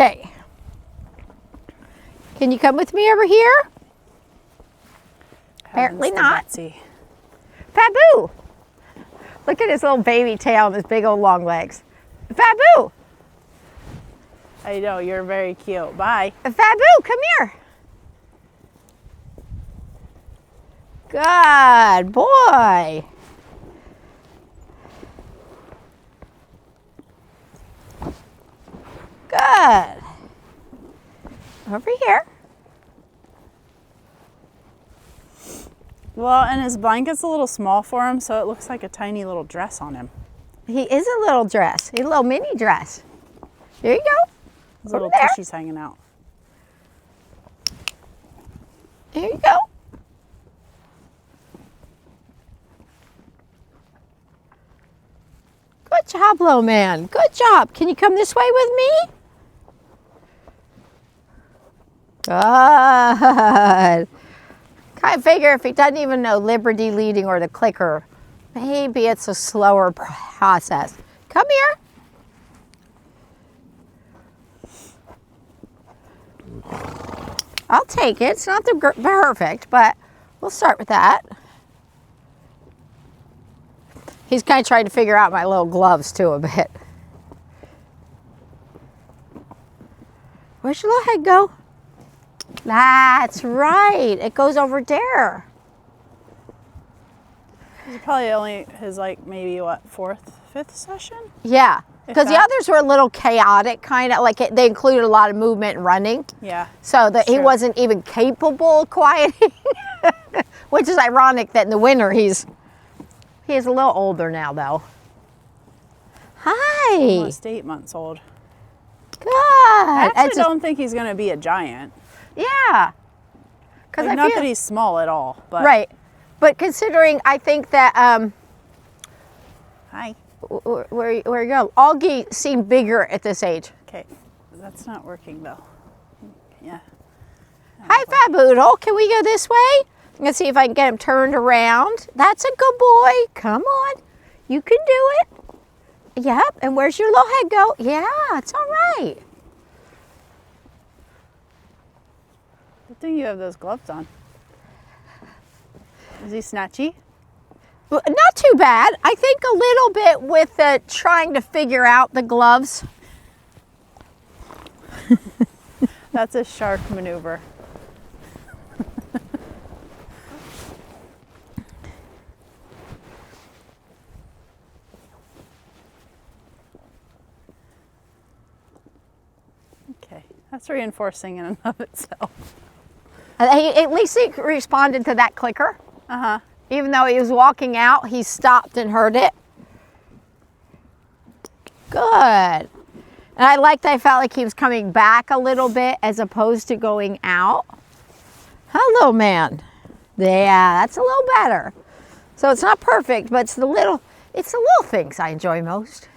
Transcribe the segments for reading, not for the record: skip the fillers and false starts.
Okay. Can you come with me over here? Apparently not. Fabu! Look at his little baby tail and his big old long legs. Fabu! I know, you're very cute. Bye. Fabu, come here. Good boy. Good. Over here. Well, and his blanket's a little small for him, so it looks like a tiny little dress on him. He is a little dress. He's a little mini dress. There you go. His Over little there. tushy's hanging out. There you go. Good job, little man. Good job. Can you come this way with me? Good. Kind of figure if he doesn't even know Liberty leading or the clicker, maybe it's a slower process. Come here. I'll take it. It's not the perfect, but we'll start with that. He's kind of trying to figure out my little gloves too a bit. Where's your little head go? That's right. It goes over there. He's probably only his, like, maybe what, fourth, fifth session? Yeah. Because the others were a little chaotic, kind of like they included a lot of movement and running. Yeah. So that he wasn't even capable of quieting, which is ironic that in the winter he is a little older now, though. Hi. Almost 8 months old. Good. I actually don't think he's going to be a giant. Yeah. Because Like, not that he's small at all, but right. But considering, I think that Hi. where you go, Augie seemed bigger at this age. Okay, that's not working though. Yeah. Hi, Faboodle. Can we go this way? I'm gonna see if I can get him turned around. That's a good boy. Come on, you can do it. Yep. And where's your little head go? Yeah, it's all right. Good thing you have those gloves on. Is he snatchy? Well, not too bad. I think a little bit with trying to figure out the gloves. That's a shark maneuver. Okay, that's reinforcing in and of itself. At least he responded to that clicker. Uh-huh. Even though he was walking out, he stopped and heard it. Good. And I liked I felt like he was coming back a little bit as opposed to going out. Hello, man. Yeah, that's a little better. So it's not perfect, but it's the little things I enjoy most.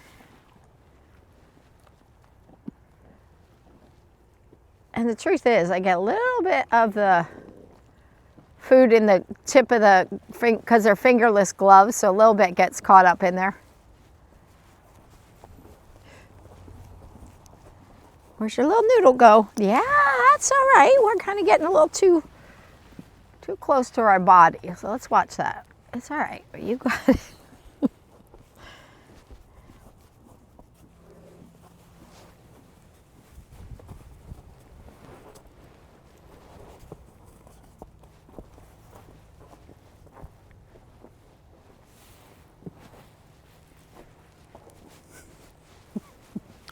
And the truth is, I get a little bit of the food in the tip of the finger, because they're fingerless gloves, so a little bit gets caught up in there. Where's your little noodle go? Yeah, that's all right. We're kind of getting a little too close to our body, so let's watch that. It's all right. You got it.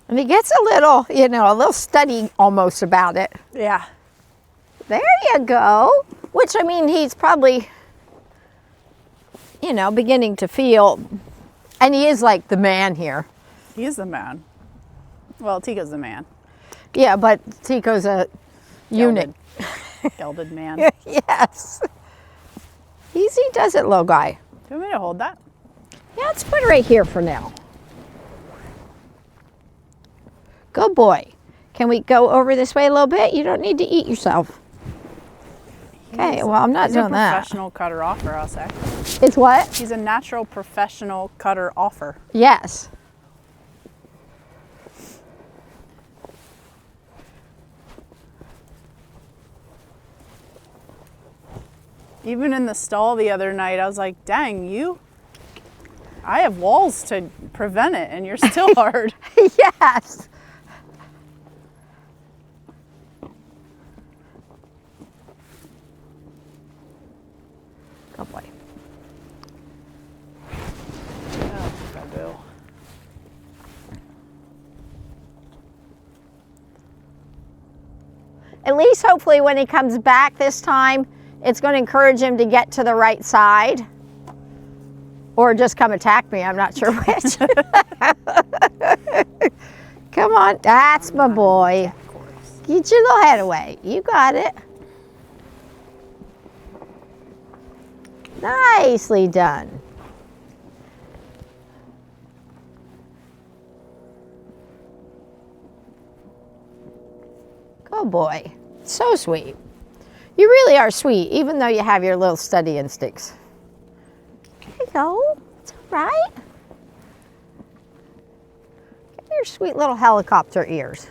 And he gets a little, a little study almost about it. Yeah. There you go. Which, I mean, he's probably, beginning to feel, and he is like the man here. He is the man. Well, Tico's the man. Yeah, but Tico's a unit. Gelded man. Yes. Easy does it, little guy. Do you want me to hold that? Yeah, let's put it right here for now. Good boy. Can we go over this way a little bit? You don't need to eat yourself. Okay, well, I'm not doing that. He's a professional cutter offer, I'll say. It's what? He's a natural professional cutter offer. Yes. Even in the stall the other night, I was like, dang, I have walls to prevent it, and you're still hard. Yes. Good boy. Oh, boo. At least hopefully when he comes back this time, it's going to encourage him to get to the right side. Or just come attack me, I'm not sure which. Come on, that's my boy. Get your little head away. You got it. Nicely done. Good boy. So sweet. You really are sweet, even though you have your little study instincts. There you go. It's all right. Get your sweet little helicopter ears.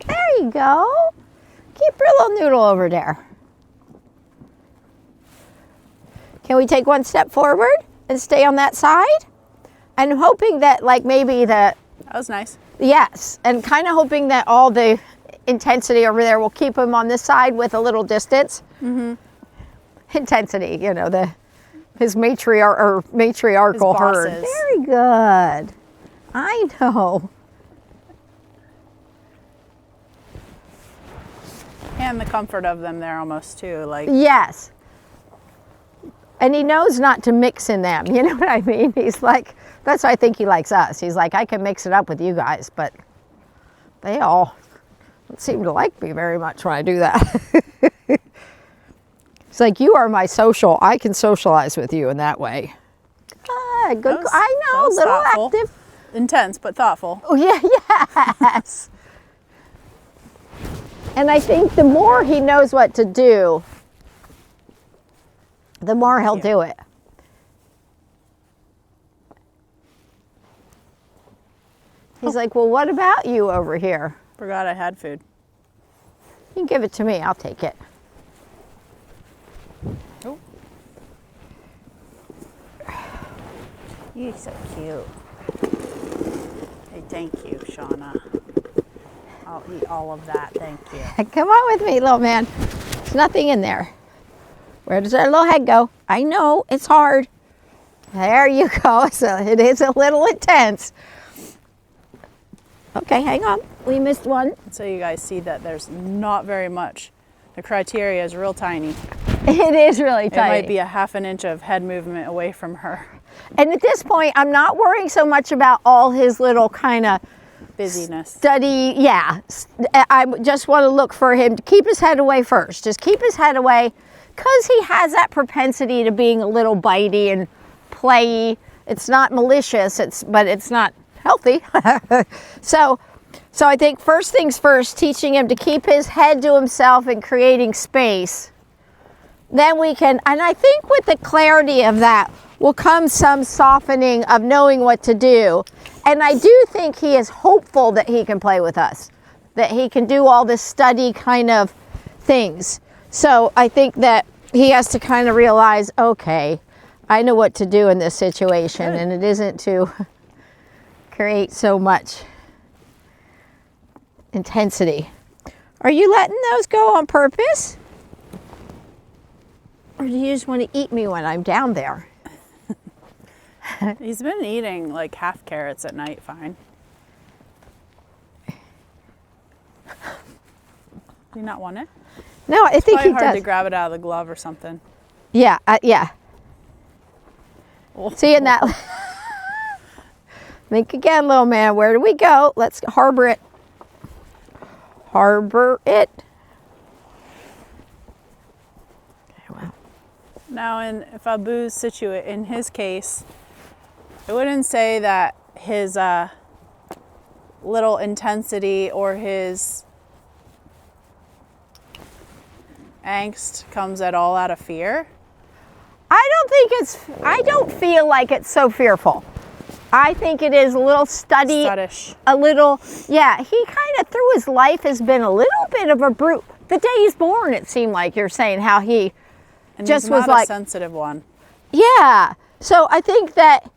There you go. Keep your little noodle over there. Can we take one step forward and stay on that side? I'm hoping that like maybe that was nice. Yes, and kind of hoping that all the intensity over there will keep him on this side with a little distance. Mm-hmm. Intensity, you know, his matriarchal herd. Very good. I know. And the comfort of them there almost too, like. Yes. And he knows not to mix in them, you know what I mean? He's like, that's why I think he likes us. He's like, I can mix it up with you guys, but they all don't seem to like me very much when I do that. It's like, you are my social. I can socialize with you in that way. Good. I know, little thoughtful. Active. Intense, but thoughtful. Oh, yeah, yes. And I think the more he knows what to do, the more he'll do it. He's like, well, what about you over here? Forgot I had food. You can give it to me. I'll take it. Oh. You're so cute. Hey, thank you, Shauna. I'll eat all of that. Thank you. Come on with me, little man. There's nothing in there. Where does our little head go? I know, it's hard. There you go. So it is a little intense. Okay, hang on. We missed one. So you guys see that there's not very much. The criteria is real tiny. It is really tiny. It might be a half an inch of head movement away from her. And at this point, I'm not worrying so much about all his little kind of busyness. Study, yeah. I just want to look for him to keep his head away first. Just keep his head away, because he has that propensity to being a little bitey and playy. It's not malicious, but it's not healthy. So I think first things first, teaching him to keep his head to himself and creating space. Then we can, and I think with the clarity of that will come some softening of knowing what to do. And I do think he is hopeful that he can play with us, that he can do all this study kind of things. So I think that he has to kind of realize, okay, I know what to do in this situation. Good. And it isn't to create so much intensity. Are you letting those go on purpose? Or do you just want to eat me when I'm down there? He's been eating like half carrots at night, fine. Do you not want it? No, I think he does. It's hard to grab it out of the glove or something. Yeah, yeah. Oh. See in that. Think again, little man. Where do we go? Let's harbor it. Harbor it. Okay, wow. Now, in Fabu's situation, in his case, I wouldn't say that his little intensity or his angst comes at all out of fear? I don't feel like it's so fearful. I think it is a little Studdish. a little, yeah, he kind of through his life has been a little bit of a brute. The day he's born, it seemed like you're saying how he And just he's was not like, a sensitive one. yeah. So I think that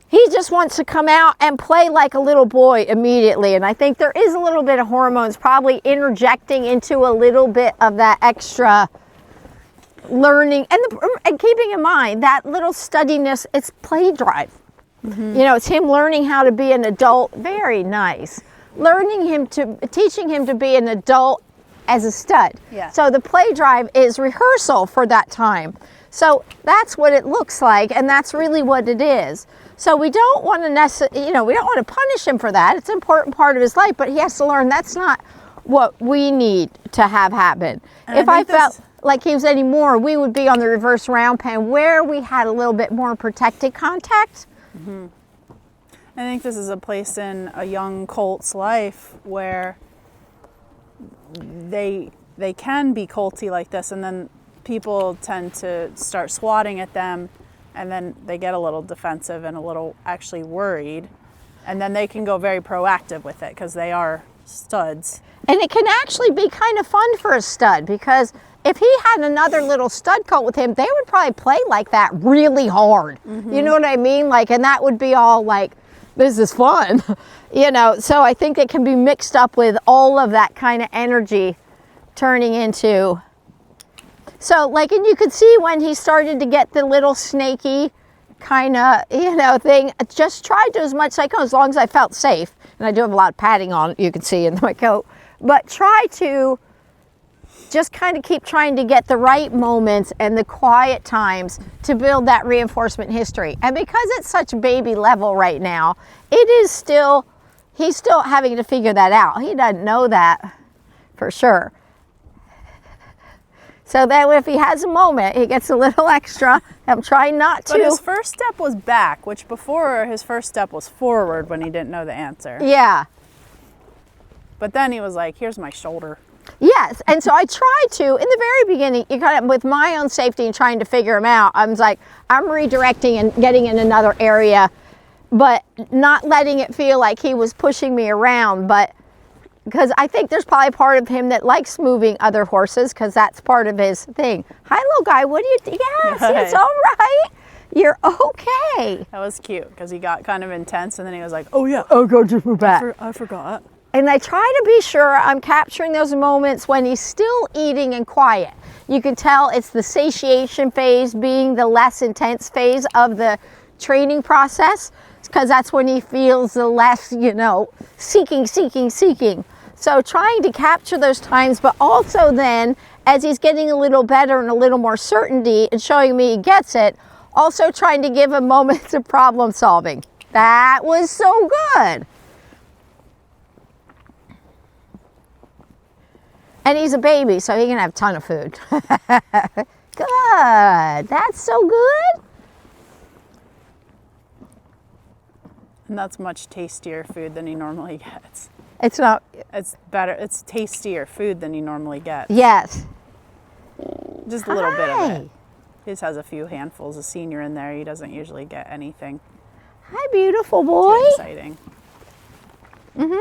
he just wants to come out and play like a little boy immediately. And I think there is a little bit of hormones probably interjecting into a little bit of that extra learning. And keeping in mind that little studiness, it's play drive. You know, it's him learning how to be an adult. Very nice. Teaching him to be an adult as a stud. Yeah. So the play drive is rehearsal for that time. So that's what it looks like, and that's really what it is. So we don't want to we don't want to punish him for that. It's an important part of his life, but he has to learn that's not what we need to have happen. And if I felt like he was any more, we would be on the reverse round pen where we had a little bit more protected contact. I think this is a place in a young colt's life where they can be colty like this, and then people tend to start swatting at them, and then they get a little defensive and a little actually worried, and then they can go very proactive with it because they are studs. And it can actually be kind of fun for a stud, because if he had another little stud colt with him, they would probably play like that really hard. You know what I mean? Like, and that would be all like, this is fun, you know? So I think it can be mixed up with all of that kind of energy turning into. So like, and you could see when he started to get the little snaky kind of, thing, just tried to as much as I could, as long as I felt safe. And I do have a lot of padding on, you can see in my coat, but try to just kind of keep trying to get the right moments and the quiet times to build that reinforcement history. And because it's such baby level right now, he's still having to figure that out. He doesn't know that for sure. So that if he has a moment, he gets a little extra. I'm trying not to. But his first step was back, which before his first step was forward when he didn't know the answer. Yeah. But then he was like, here's my shoulder. Yes, and so I tried to, in the very beginning, you kind of, with my own safety and trying to figure him out, I was like, I'm redirecting and getting in another area, but not letting it feel like he was pushing me around, but because I think there's probably part of him that likes moving other horses, because that's part of his thing. Hi, little guy, what do you think? Yes, it's all right. You're okay. That was cute, because he got kind of intense, and then he was like, oh yeah, Oh, go just move back. I forgot. And I try to be sure I'm capturing those moments when he's still eating and quiet. You can tell it's the satiation phase being the less intense phase of the training process, because that's when he feels the less, seeking. So trying to capture those times, but also then as he's getting a little better and a little more certainty and showing me he gets it, also trying to give him moments of problem solving. That was so good. And he's a baby, so he can have a ton of food. Good. That's so good. And that's much tastier food than he normally gets. It's not. It's better. It's tastier food than he normally gets. Yes. Just a little bit of Hi. it. He just has a few handfuls of senior in there. He doesn't usually get anything Hi, beautiful too boy. exciting. Mm-hmm.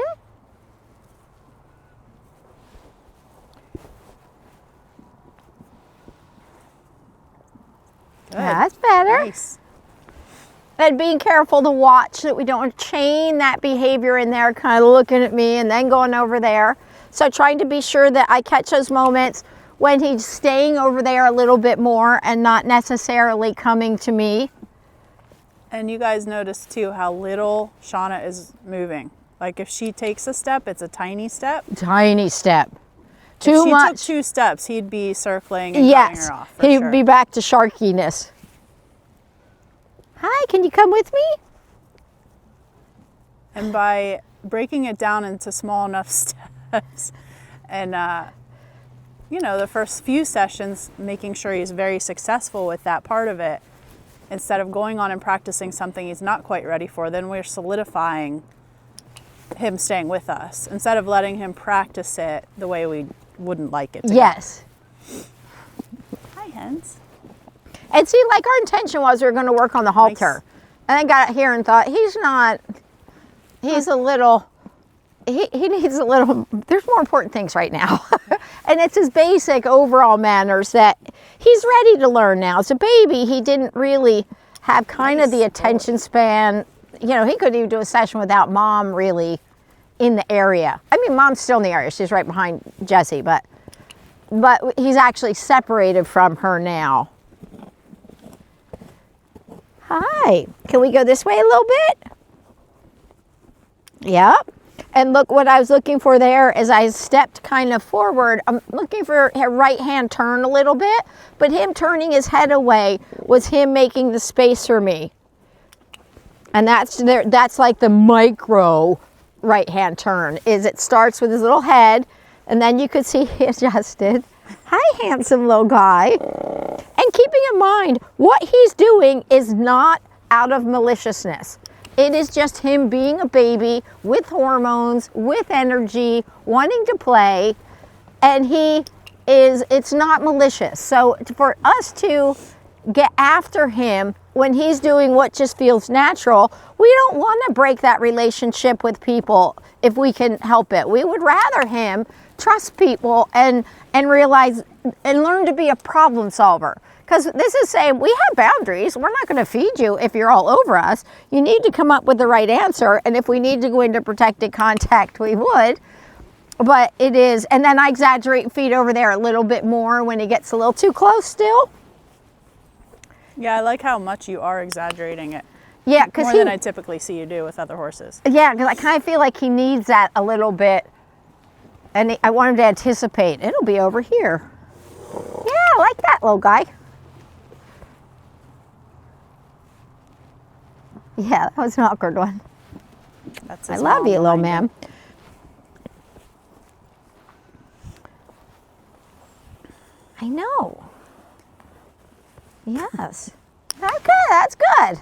Good. That's better. Nice. And being careful to watch that we don't chain that behavior in there, kind of looking at me and then going over there. So trying to be sure that I catch those moments when he's staying over there a little bit more and not necessarily coming to me. And you guys notice too how little Shauna is moving. Like if she takes a step, it's a tiny step. Tiny step. If Too she much. took 2 steps, he'd be circling and cutting Yes, her off. For he'd sure. be back to sharkiness. Hi, can you come with me? And by breaking it down into small enough steps and, the first few sessions, making sure he's very successful with that part of it, instead of going on and practicing something he's not quite ready for, then we're solidifying him staying with us instead of letting him practice it the way we wouldn't like it to go. Yes. Hens. And see, like our intention was we were going to work on the halter. And I got here and thought, he's a little, he needs a little, there's more important things right now. And it's his basic overall manners that he's ready to learn now. As a baby, he didn't really have kind of the attention span. You know, he couldn't even do a session without mom really in the area. I mean, mom's still in the area. She's right behind Jessie, but he's actually separated from her now. Hi, can we go this way a little bit? Yep. And look, what I was looking for there as I stepped kind of forward, I'm looking for a right hand turn a little bit, but him turning his head away was him making the space for me. And that's like the micro right hand turn, is it starts with his little head, and then you could see he adjusted. Hi, handsome little guy. And keeping in mind, what he's doing is not out of maliciousness. It is just him being a baby with hormones, with energy, wanting to play, and it's not malicious. So for us to get after him when he's doing what just feels natural, we don't want to break that relationship with people if we can help it. We would rather him trust people and realize and learn to be a problem solver. Because this is saying we have boundaries. We're not going to feed you if you're all over us. You need to come up with the right answer. And if we need to go into protected contact, we would. But it is, and then I exaggerate and feed over there a little bit more when it gets a little too close still. Yeah, I like how much you are exaggerating it. Yeah, because more than I typically see you do with other horses. Yeah, because I kind of feel like he needs that a little bit. And I want him to anticipate. It'll be over here. Yeah, I like that little guy. Yeah, that was an awkward one. I love you, little man. I know. Yes. That's good. That's good.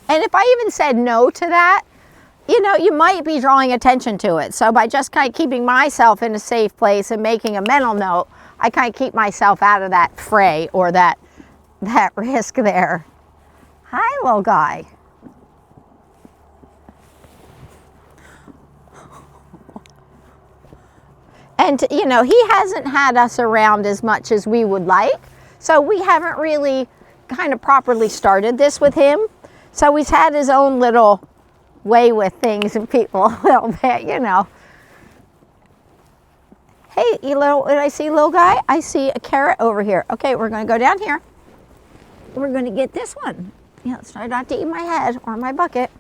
And if I even said no to that, you know, you might be drawing attention to it. So by just kind of keeping myself in a safe place and making a mental note, I kind of keep myself out of that fray or that risk there. Hi, little guy. And, you know, he hasn't had us around as much as we would like. So we haven't really kind of properly started this with him. So he's had his own little way with things and people a little bit, you know. Hey, what I see, little guy? I see a carrot over here. Okay, we're going to go down here. We're going to get this one. Yeah, let's try not to eat my head or my bucket.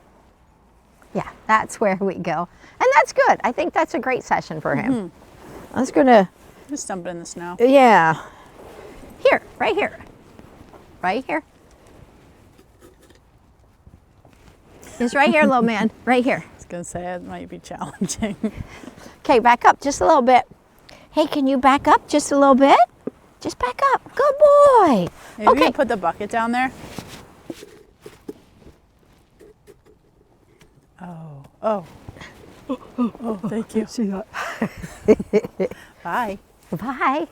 Yeah, that's where we go. And that's good. I think that's a great session for him. Mm-hmm. I was going to... Just dump it in the snow. Yeah. Here, right here. Right here. It's right here, little man. Right here. I was going to say it might be challenging. Okay, back up just a little bit. Hey, can you back up just a little bit? Just back up. Good boy. Maybe okay. You put the bucket down there. Oh, thank you. See that? Bye. Bye.